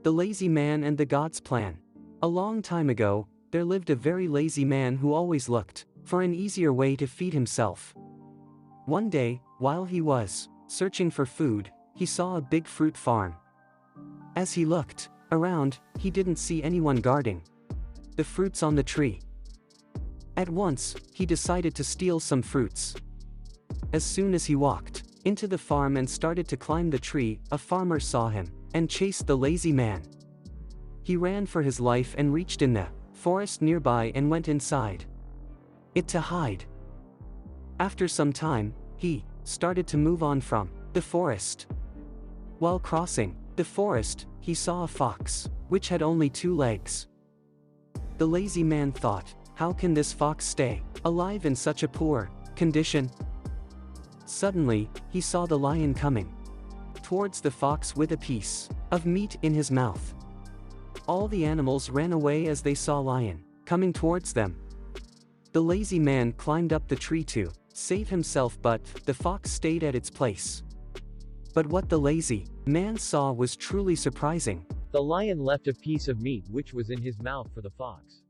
The Lazy Man and the God's Plan. A long time ago, there lived a very lazy man who always looked for an easier way to feed himself. One day, while he was searching for food, he saw a big fruit farm. As he looked around, he didn't see anyone guarding the fruits on the tree. At once, he decided to steal some fruits. As soon as he walked into the farm and started to climb the tree, a farmer saw him and chased the lazy man. He ran for his life and reached in the forest nearby and went inside it to hide. After some time, he started to move on from the forest. While crossing the forest, he saw a fox, which had only 2 legs. The lazy man thought, how can this fox stay alive in such a poor condition? Suddenly, he saw the lion coming towards the fox with a piece of meat in his mouth. All the animals ran away as they saw lion coming towards them. The lazy man climbed up the tree to save himself, but the fox stayed at its place. But what the lazy man saw was truly surprising. The lion left a piece of meat which was in his mouth for the fox.